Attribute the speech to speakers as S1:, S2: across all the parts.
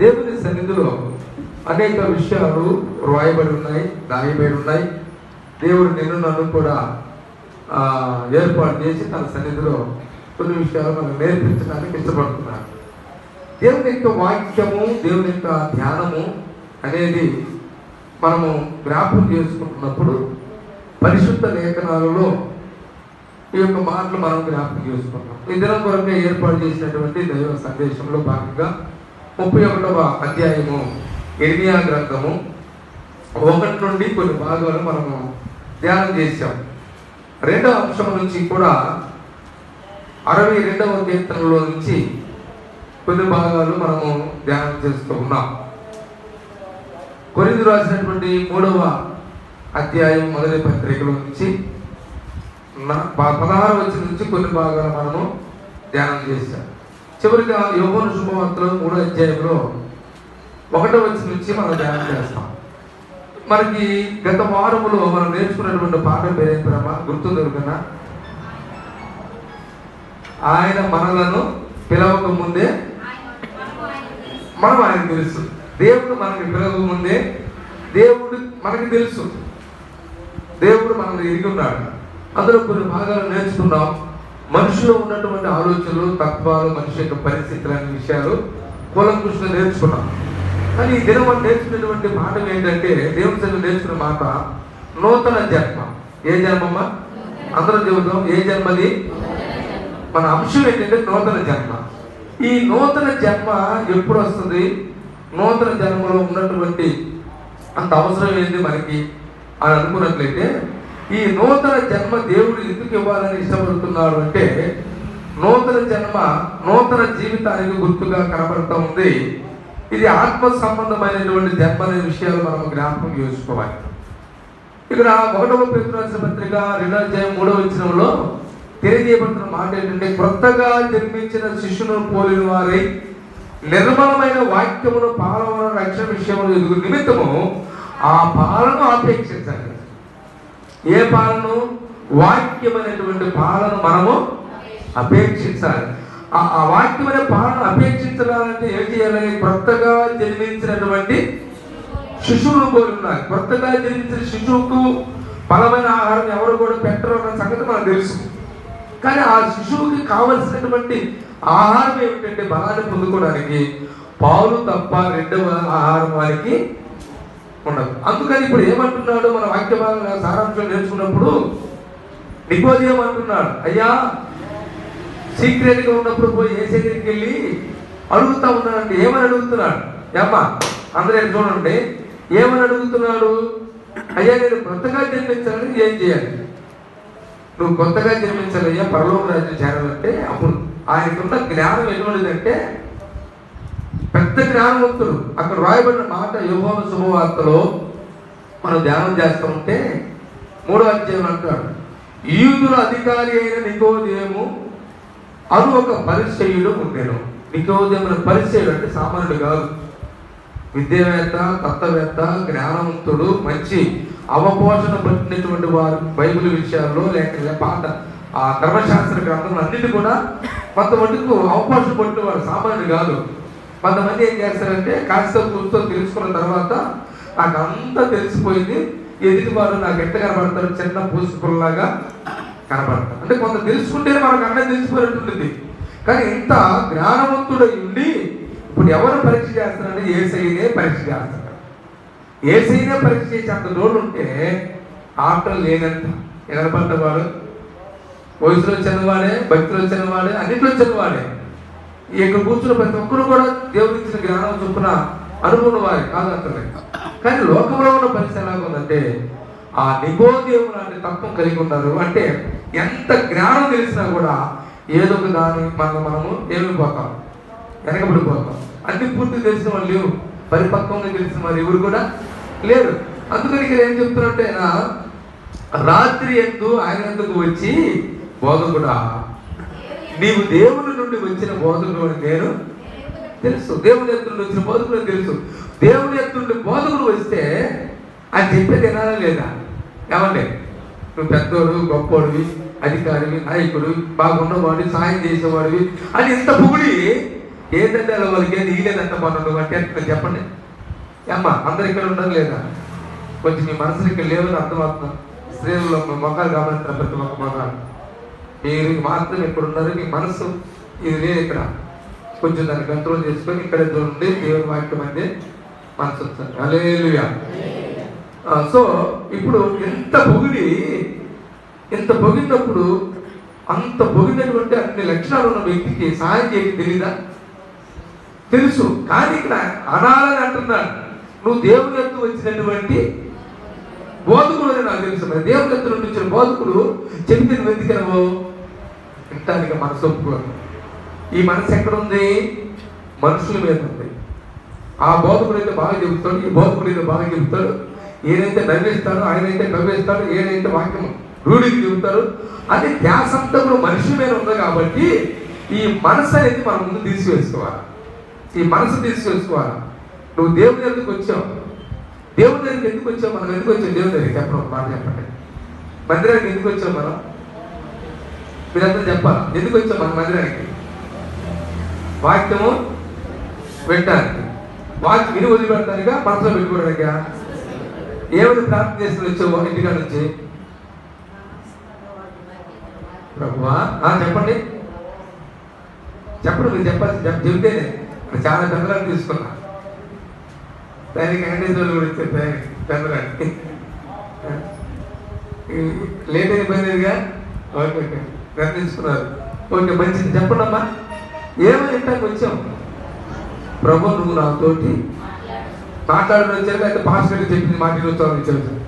S1: దేవుని సన్నిధిలో అనేక విషయాలు రాయబడి ఉన్నాయి, దాయబడి ఉన్నాయి. దేవుడు నిన్ను నన్ను కూడా ఏర్పాటు చేసి తన సన్నిధిలో కొన్ని విషయాలు మనకు నేర్పించడానికి ఇష్టపడుతున్నారు. దేవుని యొక్క వాక్యము, దేవుని యొక్క ధ్యానము అనేది మనము జ్ఞాపకం చేసుకుంటున్నప్పుడు పరిశుద్ధ లేఖనాలలో ఈ యొక్క మాటలు మనం జ్ఞాపకం చేసుకుంటాం. ఈ దినం కొరకే ఏర్పాటు చేసినటువంటి దైవ సందేశంలో భాగంగా 31వ అధ్యాయము ఇర్మియా గ్రంథము 1 నుండి కొన్ని భాగాలు మనము ధ్యానం చేశాం. 2వ అంశం నుంచి కూడా 62వ కీర్తనలో నుంచి కొన్ని భాగాలు మనము ధ్యానం చేస్తూ ఉన్నాం. కొరింథీయులకు రాసినటువంటి 3వ అధ్యాయం మొదటి పత్రికలో నుంచి 16వ వచనం నుంచి కొన్ని భాగాలు మనము ధ్యానం చేశాం. చివరిగా యోహాను శుభవార్తలో 3వ అధ్యాయంలో 1వ వచనం నుంచి మనం ధ్యానం చేస్తాం. మనకి గత వారములో మనం నేర్చుకున్నటువంటి పాట పేరే ప్రేమ గుర్తుంది ఎవరికన్నా? ఆయన మనలను పిలవక ముందే మనం ఆయనకు తెలుసు. దేవుడు మనకి పిలవక ముందే దేవుడు మనకి తెలుసు. దేవుడు మనల్ని ఎరిగి ఉన్నాడు. అందులో కొన్ని భాగాలు నేర్చుకున్నాం. మనిషిలో ఉన్నటువంటి ఆలోచనలు, తత్వాలు, మనిషి యొక్క పరిస్థితులు అనే విషయాలు కూలంకృష్ణ నేర్చుకున్నాం. కానీ ఈ దినం మనం నేర్చుకున్నటువంటి మాట ఏంటంటే, దేవుని సన్నిధిలో నేర్చుకున్న మాట నూతన జన్మ. ఏ జన్మమ్మా? అందరూ చెబుతాం, ఏ జన్మది? మన అంశం ఏంటంటే నూతన జన్మ. ఈ నూతన జన్మ ఎప్పుడు వస్తుంది? నూతన జన్మలో ఉన్నటువంటి అంత అవసరం ఏంటి మనకి అని అనుకున్నట్లయితే, ఈ నూతన జన్మ దేవుడు ఎందుకు ఇవ్వాలని ఇష్టపడుతున్నాడు అంటే, నూతన జన్మ నూతన జీవితానికి గుర్తుగా కనబడుతూ ఉంది. ఇది ఆత్మ సంబంధమైనటువంటి జన్మ అనే విషయాలు మనం జ్ఞాపకం చేసుకోవాలి. ఇక్కడ 1వ పేతురు రాసిన పత్రిక 2వ అధ్యాయం 3వ వచనంలో తెలియజేయబడుతున్న మాట ఏంటంటే, క్రొత్తగా జన్మించిన శిశువును పోలిన వారై నిర్మలమైన వాక్యమును పాలన రక్షణ విషయంలో ఎదుగు నిమిత్తము ఆ పాలను అపేక్షించాలి. ఏ పాలను? వాక్యమైనటువంటి పాలను మనము అపేక్షించాలి. ఆ వాక్యమైన పాలను అపేక్షించాలంటే ఏం చేయాలి? క్రొత్తగా జన్మించినటువంటి శిశువును పోలి ఉండాలి. క్రొత్తగా జన్మించిన శిశువుకు బలమైన ఆహారం ఎవరు కూడా పెట్టరు అన్న సంగతి మనకు తెలుసు. కానీ ఆ శిశువుకి కావలసినటువంటి ఆహారం ఏమిటంటే, బలాన్ని పొందుకోవడానికి పాలు తప్ప రెండవ ఆహారం వారికి ఉండదు. అందుకని ఇప్పుడు ఏమంటున్నాడు? మన వాక్య భాగంగా సారాంశం నేర్చుకున్నప్పుడు నికోదేము అంటున్నాడు, అయ్యా సీక్రెట్గా ఉన్నప్పుడు పోయి యేసు దగ్గరికి వెళ్ళి అడుగుతా ఉన్నాడంటే ఏమని అడుగుతున్నాడు? ఏమ్మా అందరూ చూడండి, ఏమని అడుగుతున్నాడు? అయ్యా నేను కొత్తగా జన్మించాలని ఏం చేయాలి? నువ్వు కొత్తగా జన్మించాలి అయ్యా, పరలోక రాజ్యం చేరాలంటే. అప్పుడు ఆయనకున్న జ్ఞానం ఎటువంటిదంటే పెద్ద జ్ఞానవంతుడు. అక్కడ రాయబడిన మాట యోహాను శుభవార్తలో మనం ధ్యానం చేస్తూ ఉంటే 3వ అధ్యాయం అంటాడు, యూదుల అధికారి అయిన నికోదేము అను ఒక పరిచయుడు ఉండేను. నికోదేము పరిచయుడు అంటే సామాన్యుడు కాదు, విద్యావేత్త, తత్వవేత్త, జ్ఞానవంతుడు, మంచి అవపోషణ పట్టినటువంటి వారు. బైబిల్ విషయాల్లో లేక పాత ఆ ధర్మశాస్త్ర గ్రంథం అన్నిటి కూడా కొంతమందికి అవపోషణ పట్టినవారు, సామాన్యుడు కాదు. కొంతమంది ఏం చేస్తారంటే కాస్త కూర్చో తెలుసుకున్న తర్వాత నాకు అంతా తెలిసిపోయింది, ఎదుటి వారు నాకు ఎంత కనబడతారు? చిన్న పూసుకుల్లాగా కనబడతారు. అంటే కొంత తెలుసుకుంటేనే మనకు అన్నీ తెలిసిపోయినట్టుంటుంది. కానీ ఇంత జ్ఞానవంతుడై ఉండి ఇప్పుడు ఎవరు పరీక్ష చేస్తారంటే యేసయ్యనే పరీక్ష చేస్తారు. యేసయ్యనే పరీక్ష చేసి అంత దూరం ఉంటే ఆటలు లేనంత ఎగరపడ్డవాడు, వయసులో చిన్నవాడే, భక్తిలో చిన్నవాడే, అన్నింటిలో చిన్నవాడే. ఇక్కడ కూర్చున్న ప్రతి ఒక్కరు కూడా దేవుడి ఇచ్చిన జ్ఞానం చొప్పున అనుకున్న వారి కాదు అంటారు. కానీ లోకంలో ఉన్న పరిస్థితి ఎలాగ ఉందంటే, ఆ నికోదేము లాంటి తత్వం కలిగి ఉన్నారు. అంటే ఎంత జ్ఞానం తెలిసినా కూడా ఏదో ఒక దాని మనము ఏమైపోతాం, వెనకబడిపోతాం. అన్ని పూర్తి తెలిసిన వాళ్ళు లేవు, పరిపక్వంగా తెలిసిన వారు ఎవరు కూడా లేరు. అందుకని ఇక్కడ ఏం చెప్తున్నట్టే, రాత్రి ఎందు ఆయన ఎందుకు వచ్చి బోధకుడా, నీవు దేవుని నుండి వచ్చిన బోధకుడు అని నేను తెలుసు. దేవుని ఎత్తు నుండి వచ్చిన బోధకుడు అని తెలుసు. దేవుని ఎత్తు నుండి బోధకుడు వస్తే ఆయన చెప్పేది వినాలా లేదా? ఏమండి, నువ్వు పెద్దోడు, గొప్పోడివి, అధికారివి, నాయకుడు, బాగున్నవాడివి, సాయం చేసేవాడివి అని ఇంత పొగిడి ఏదంటే అలా వాళ్ళకి ఏది ఇయ్యలేదంట మనం అంటే చెప్పండి అమ్మా. అందరు ఇక్కడ ఉండరు లేదా? కొంచెం మీ మనసులు ఇక్కడ లేవని అర్థమవుతుంది. స్త్రీలలో మొక్కలు గమనిస్తున్న ప్రతి ఒక్క మొక్కలు మీరు మాత్రం ఇక్కడ ఉన్నారు. మీ మనసు ఇది లేదు ఇక్కడ. కొంచెం దాన్ని కంట్రోల్ చేసుకొని ఇక్కడ ఉండి దేవుని వాక్యం అంటే మనసు వస్తుంది. హల్లెలూయా. సో ఇప్పుడు ఎంత పొగిడినప్పుడు అంత పొగిడినటువంటి అన్ని లక్షణాలు ఉన్న వ్యక్తికి సహాయం చేయడం తెలీదా? తెలుసు. కానీ ఇక్కడ అనాలని అంటున్నాడు. నువ్వు దేవుని ఎత్తు వచ్చినటువంటి బోధకుడు అని నాకు తెలుసు. మరి దేవుని ఎత్తు నుండి వచ్చిన బోధకుడు చెబితే నువ్వు ఎందుకనవు? వింటానికి మనసు ఒప్పుకోరు. ఈ మనసు ఎక్కడుంది? మనుషుల మీద ఉంది. ఆ బోధకుడు అయితే బాగా చెబుతాడు, ఈ బోధకుడు అయితే బాగా చెబుతాడు. ఏదైతే నవ్వేస్తాడో ఆయన అయితే నవ్వేస్తాడు, ఏదైతే వాక్యం రూఢికి చెబుతారు అది ధ్యాసంతా కూడా మనుషుల మీద ఉంది. కాబట్టి ఈ మనసు అనేది మన ముందు తీసివేసుకోవాలి. ఈ మనసు తీసివేసుకోవాలి. నువ్వు దేవుని దగ్గరికి వచ్చావు. దేవుని దగ్గరికి ఎందుకు వచ్చావు? మనం ఎందుకు వచ్చాం దేవుని దగ్గరికి? చెప్పడం మాట చెప్పండి. మందిరానికి ఎందుకు వచ్చాం మనం? మీరంతా చెప్పాలి. ఎందుకు వచ్చాం మన మందిరానికి? వాక్యము వినడానికి, వాక్యం విని వదిలిపెడతానిగా, మనసులో పెట్టుకోవడానికా? ఏమైనా ప్రార్థన చేసి వచ్చావు ఇంటికా నుంచి? ప్రభువా చెప్పండి చెప్పండి. మీరు చెప్పాల్సి చెబితేనే చాలా చంద్రాన్ని తీసుకున్నా. దానికి వెంకటేశ్వరులు కూడా ఇచ్చారు చంద్రాన్ని. లేట్ అయిపోయిందిగా. ఓకే ఓకే గమనించుకున్నారు. ఓకే మంచిది. చెప్పండి అమ్మా. ఏమని ఇంటానికి వచ్చాం? ప్రభు నువ్వు నాతోటి మాట్లాడడం వచ్చాక అయితే పాస్టర్కి చెప్పింది మాట్లాడుతాను వచ్చాను.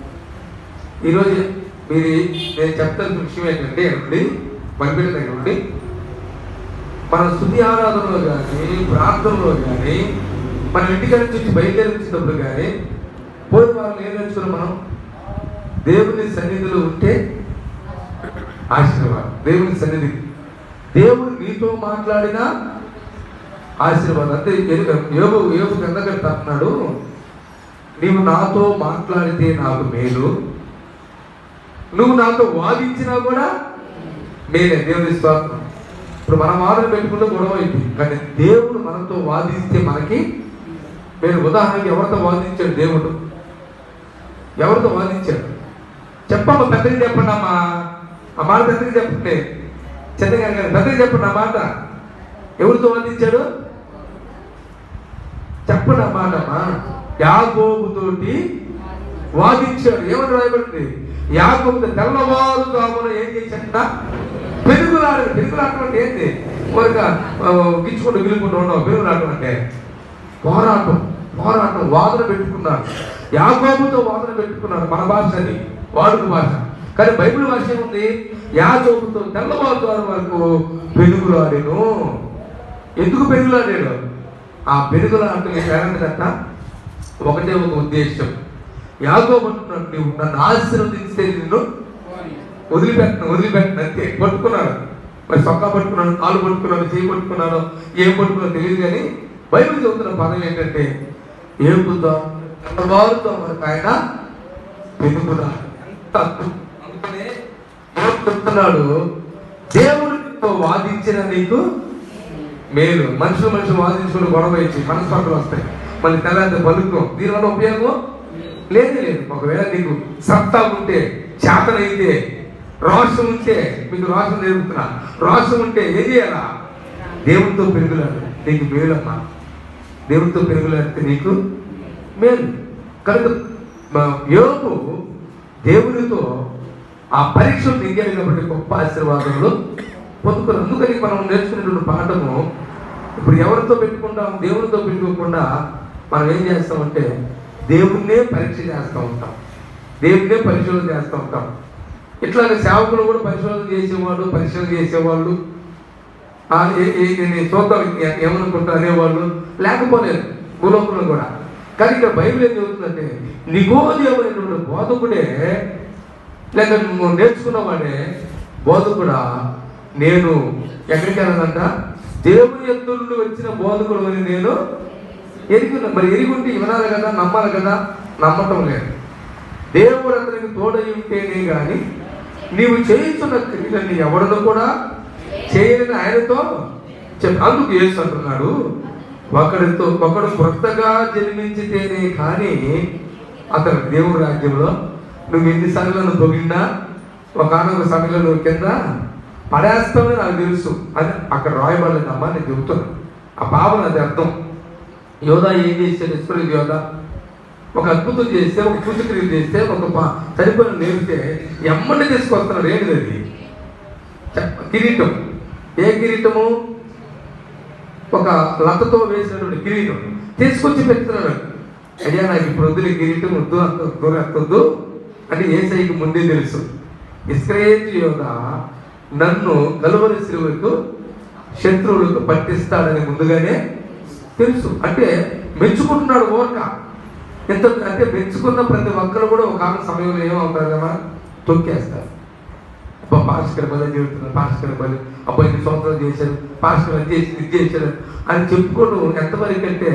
S1: ఈరోజు మీరు నేను చెప్తాల్సిన విషయం ఏంటంటే అండి, బలిపీఠం దగ్గర ఉండి మన స్తుతి ఆరాధనలో కానీ ప్రార్థనలో కానీ మనం ఇంటికాడ నుంచి బయలుదేరి వచ్చినప్పుడు కానీ పోయిన వారం ఏం నేర్చుకున్నాం మనం? దేవుని సన్నిధిలో ఉంటే ఆశీర్వాదం. దేవుని సన్నిధి, దేవుడు నీతో మాట్లాడిన ఆశీర్వాదం. అంటే యోబు కిందకి అన్నాడు, నీవు నాతో మాట్లాడితే నాకు మేలు, నువ్వు నాతో వాదించినా కూడా మేలే. దేవుని స్తోత్రం. ఇప్పుడు మనం వాదన పెట్టుకుంటే గొడవ అయింది, కానీ దేవుడు మనతో వాదిస్తే మనకి నేను ఉదాహరణకి ఎవరితో వాదించాడు దేవుడు? ఎవరితో వాదించాడు? చెప్పమ్మా, పెద్దకి చెప్పండి అమ్మా. ఆ మాట పెద్దకి చెప్పండి. చిన్నగా పెద్దకి చెప్పండి ఆ మాట. ఎవరితో వాదించాడు చెప్పండి ఆ మాట అమ్మా. యాకోబుతోటి వాదించాడు. ఏమని రాయబడింది? యాకోబు తెల్లవారుజామున ఏం చేశాడ? పెరుగులాడు. పెరుగులాటం అంటే ఏంటి? గిచ్చుకుంటూ గిలుకుంటూ ఉండవు. పెరుగులాటం అంటే పోరాటం. వాదన పెట్టుకున్నాడు. యాకోబుతో వాదన పెట్టుకున్నాడు. మన భాష అది, వాడుక భాష. కానీ బైబిల్ భాష ఏముంది? యాకోబుతో తెల్లవారుజాము వరకు పెరుగులాడేను. ఎందుకు పెరుగులాడాడు? ఆ పెరుగులాటం ఏమంటదట? ఒకటే ఒక ఉద్దేశం. యాకోబు అంటున్నాడు, నువ్వు నన్ను ఆశీర్వదించితే నిన్ను వదిలిపెట్టను అంతే. పట్టుకున్నాడు. మరి సొక్కా పట్టుకున్నాను, కాలు పట్టుకున్నాను, చేయి పట్టుకున్నాను, ఏం పట్టుకున్నాను తెలియదు. కానీ బైబిల్ చదువుతున్న పదం ఏంటంటే ఏపుతో తెల్లవారుతో వరకు ఆయన పెరుగుతున్నాడు. అందుకనే చెప్తున్నాడు, దేవుడితో వాదించిన నీకు మేలు. మనుషులు వాదించుకుని గొడవ ఇచ్చి మనస్పర్ధలు వస్తాయి. మళ్ళీ తెల్లారి పలుకో. దీనివల్ల ఉపయోగం లేదు. ఒకవేళ నీకు సత్తా ఉంటే, చేతనైతే, రోషం ఉంటే, మీకు రోషం జరుగుతున్నా, రోషం ఉంటే ఏం చేయాలా? దేవుడితో పెరుగులాడు. నీకు మేలమ్మా. దేవుడితో పెరుగులాడితే నీకు మేలు. కనుక యోబు దేవుడితో ఆ పరీక్షలు దిగాలి కాబట్టి గొప్ప ఆశీర్వాదములు పొందుకున్నారు. అందుకని మనం నేర్చుకునేటువంటి పాఠము, ఇప్పుడు ఎవరితో పెట్టుకుంటాం? దేవుడితో పెట్టుకోకుండా మనం ఏం చేస్తామంటే దేవుణ్ణే పరీక్ష చేస్తూ ఉంటాం, దేవుణ్ణే పరిశోధన చేస్తూ ఉంటాం. ఇట్లాగే సేవకులు కూడా పరిశోధన చేసేవాళ్ళు చూద్దాం ఏమనుకుంటా అనేవాళ్ళు లేకపోలేదు భూలోకంలో కూడా. కానీ ఇక్కడ బైబిల్ ఏం చెబుతుందంటే నికోదేవుడైనటువంటి బోధకుడే, లేక నువ్వు నేర్చుకున్నవాడే బోధకుడా, నేను ఎక్కడికి వెళ్ళాలంట? దేవుని యొద్ద నుండి వచ్చిన బోధకుడు అని నేను ఎరుగున్నా. మరి ఎరుగుంటే వినాలి కదా, నమ్మాలి కదా. నమ్మటం లేదు. దేవుడు అతనికి తోడై ఉంటేనే కానీ నీవు చేస్తున్న క్రియలని ఎవరిని కూడా చేయలేని ఆయనతో అందుకు యేసు అంటున్నాడు, ఒకడు క్రొత్తగా జన్మించితేనే కానీ అతను దేవుడి రాజ్యంలో నువ్వు ఎన్నిసార్లు నువ్వు పొగిడినా ఒకనొక సమయంలో నువ్వు కింద పడేస్తావని నాకు తెలుసు అని అక్కడ రాయబడలేదమ్మా. నేను చెబుతున్నాను ఆ భావన, అది అర్థం. యోధా ఏం చేశాడు? ఇస్రాయేలు యోధా ఒక అద్భుతం చేస్తే, ఒక సూచక్రియలు చేస్తే, ఒక చనిపోయిన లేపితే ఎమ్మటి తీసుకొస్తున్నాడు. ఏంటిది అది? కిరీటం. ఏ కిరీటము? ఒక లతతో వేసినటువంటి కిరీటం తీసుకొచ్చి పెడుతున్నాడు. అయ్యా నాకు ఇప్పుడు వద్దు, కిరీటం వద్దు, అంత దూరం ఎత్తొద్దు అంటే యేసయ్యకి ముందే తెలుసు. ఇశ్రాయేలు యోధా నన్ను కలువరి శిలువకు శత్రువులకు పట్టిస్తాడని ముందుగానే తెలుసు. అంటే మెచ్చుకుంటున్నాడు ఓర్క. ఎంత అంటే మెచ్చుకున్న ప్రతి ఒక్కరు కూడా ఒక సమయంలో ఏమవుతారు కదా, తొక్కేస్తారు. అబ్బా పాస్టర్ బలి చెబుతున్నారు, పాస్టర్ బలి అబ్బాయి 2 సంవత్సరాలు చేశారు, పాస్టర్ అది చేసి ఇది చేశారు అని చెప్పుకోవడం ఎంతవరకు అంటే